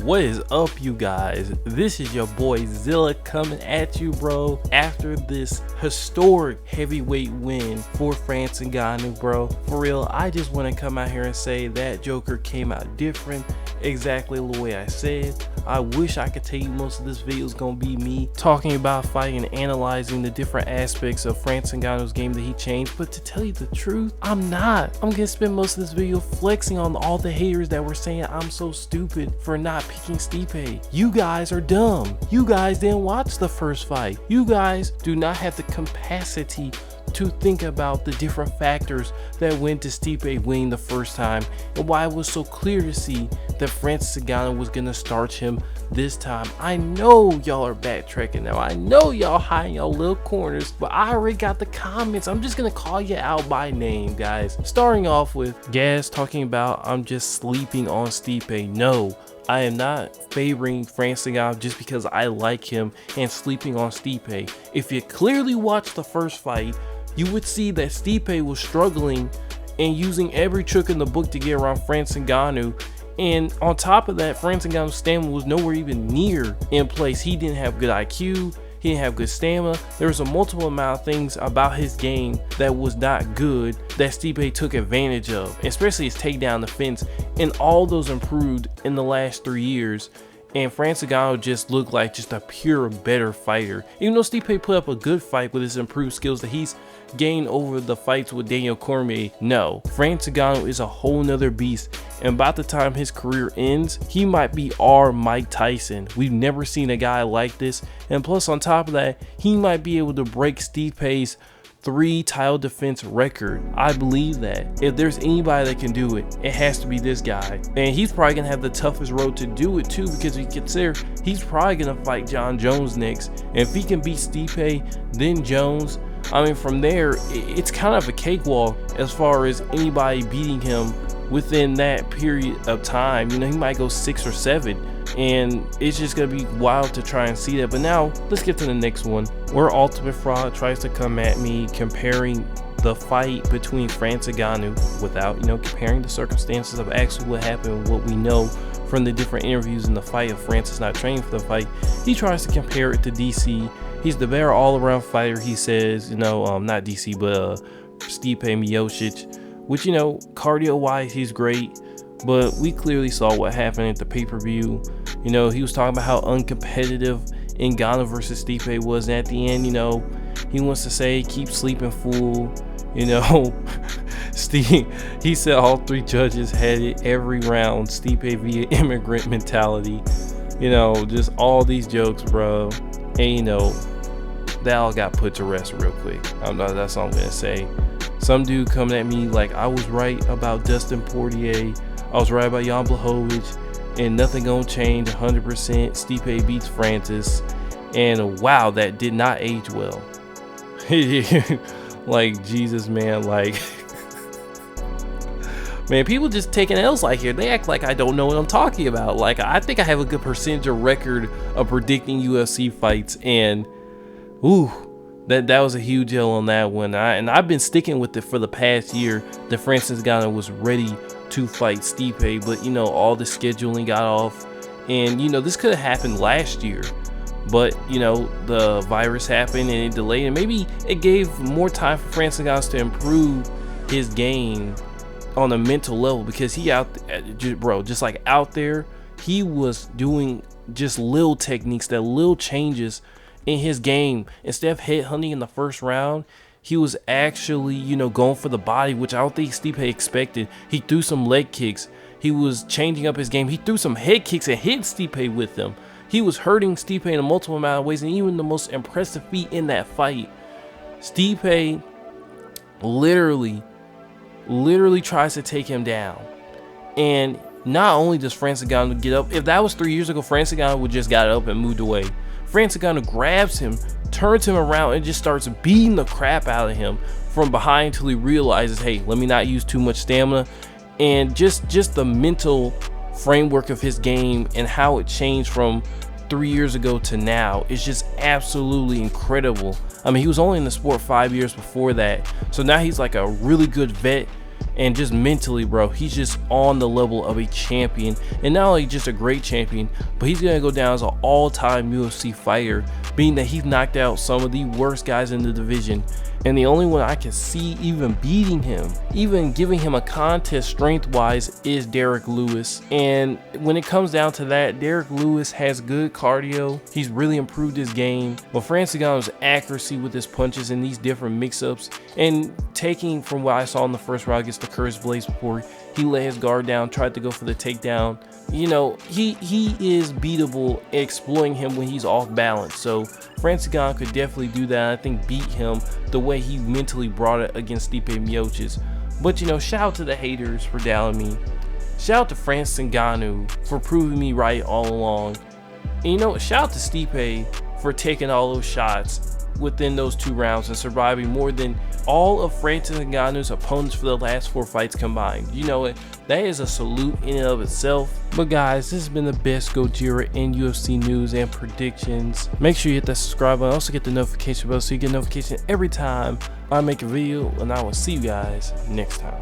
What is up, you guys? This is your boy Zilla coming at you, bro, after this historic heavyweight win for Francis Ngannou, bro. For real, I just want to come out here and say that Joker came out different, exactly the way I said. I wish I could tell you most of this video is gonna be me talking about fighting and analyzing the different aspects of Francis Ngannou's game that he changed, but to tell you the truth, I'm not. I'm gonna spend most of this video flexing on all the haters that were saying I'm so stupid for not picking Stipe. You guys are dumb. You guys didn't watch the first fight. You guys do not have the capacity to think about the different factors that went to Stipe winning the first time and why it was so clear to see that Francis Ngannou was gonna starch him this time. I know y'all are backtracking now. I know y'all hiding y'all little corners, but I already got the comments. I'm just gonna call you out by name, guys. Starting off with Gaz talking about I'm just sleeping on Stipe. No, I am not favoring Francis Ngannou just because I like him and sleeping on Stipe. If you clearly watched the first fight, you would see that Stipe was struggling and using every trick in the book to get around Francis Ngannou. And on top of that, Francis Ngannou's stamina was nowhere even near in place. He didn't have good IQ. He didn't have good stamina. There was a multiple amount of things about his game that was not good that Stipe took advantage of, especially his takedown defense, and all those improved in the last 3 years. And Francis Ngannou just looked like just a pure better fighter. Even though Stipe put up a good fight with his improved skills that he's gained over the fights with Daniel Cormier, no, Francis Ngannou is a whole nother beast. And by the time his career ends, he might be our Mike Tyson. We've never seen a guy like this. And plus, on top of that, he might be able to break Stipe's 3 title defense record. I believe that if there's anybody that can do it, it has to be this guy. And he's probably gonna have the toughest road to do it too, because if you consider he's probably gonna fight John Jones next. And if he can beat Stipe, then Jones, I mean, from there, it's kind of a cakewalk as far as anybody beating him within that period of time. You know, he might go 6 or 7. And it's just gonna be wild to try and see that. But now let's get to the next one, where Ultimate Fraud tries to come at me comparing the fight between Francis Ngannou without, comparing the circumstances of actually what happened, what we know from the different interviews in the fight of Francis not training for the fight. He tries to compare it to DC. He's the better all-around fighter, he says. Not DC, but Stipe Miocic, which, cardio wise he's great. But we clearly saw what happened at the pay-per-view. He was talking about how uncompetitive Ngannou versus Stipe was. And at the end, he wants to say, keep sleeping, fool. Steve, he said all 3 judges had it every round. Stipe via immigrant mentality. Just all these jokes, bro. And, that all got put to rest real quick. That's all I'm going to say. Some dude coming at me like I was right about Dustin Poirier. I was right about Jan Blachowicz, and nothing gonna change. 100% Stipe beats Francis, and wow, that did not age well. Like, Jesus, man, like man, people just taking L's like here. They act like I don't know what I'm talking about. Like, I think I have a good percentage of record of predicting UFC fights, and ooh, that was a huge L on that one. And I've been sticking with it for the past year that Francis Ngannou was ready to fight Stipe, but all the scheduling got off, and this could have happened last year, but the virus happened and it delayed, and maybe it gave more time for Francis Ngannou to improve his game on a mental level, because he just like out there, he was doing just little techniques, that little changes in his game. Instead of headhunting in the first round, he was actually, going for the body, which I don't think Stipe expected. He threw some leg kicks. He was changing up his game. He threw some head kicks and hit Stipe with them. He was hurting Stipe in a multiple amount of ways, and even the most impressive feat in that fight, Stipe literally tries to take him down. And not only does Francis Ngannou get up, if that was 3 years ago, Francis Ngannou would just got up and moved away. Francis Ngannou grabs him, turns him around, and just starts beating the crap out of him from behind until he realizes, hey, let me not use too much stamina. And just the mental framework of his game and how it changed from 3 years ago to now is just absolutely incredible. I mean, he was only in the sport 5 years before that, so now he's like a really good vet And just mentally, bro, he's just on the level of a champion, and not only just a great champion, but he's gonna go down as an all-time UFC fighter, being that he's knocked out some of the worst guys in the division. And the only one I can see even beating him, even giving him a contest strength-wise, is Derrick Lewis. And when it comes down to that, Derrick Lewis has good cardio. He's really improved his game. But Francis Ngannou's accuracy with his punches and these different mix-ups, and taking from what I saw in the first round against the Curtis Blades before he let his guard down, tried to go for the takedown. You know, he is beatable, exploiting him when he's off balance. So Francis Ngannou could definitely do that. I think beat him the way he mentally brought it against Stipe Miocic. But you know, shout out to the haters for doubting me. Shout out to Francis Ngannou for proving me right all along. And you know, shout out to Stipe for taking all those shots within those 2 rounds and surviving more than all of Francis Ngannou's opponents for the last 4 fights combined. You know, that is a salute in and of itself. But guys, this has been the best Gojira in UFC news and predictions. Make sure you hit that subscribe button, also get the notification bell so you get notification every time I make a video, and I will see you guys next time.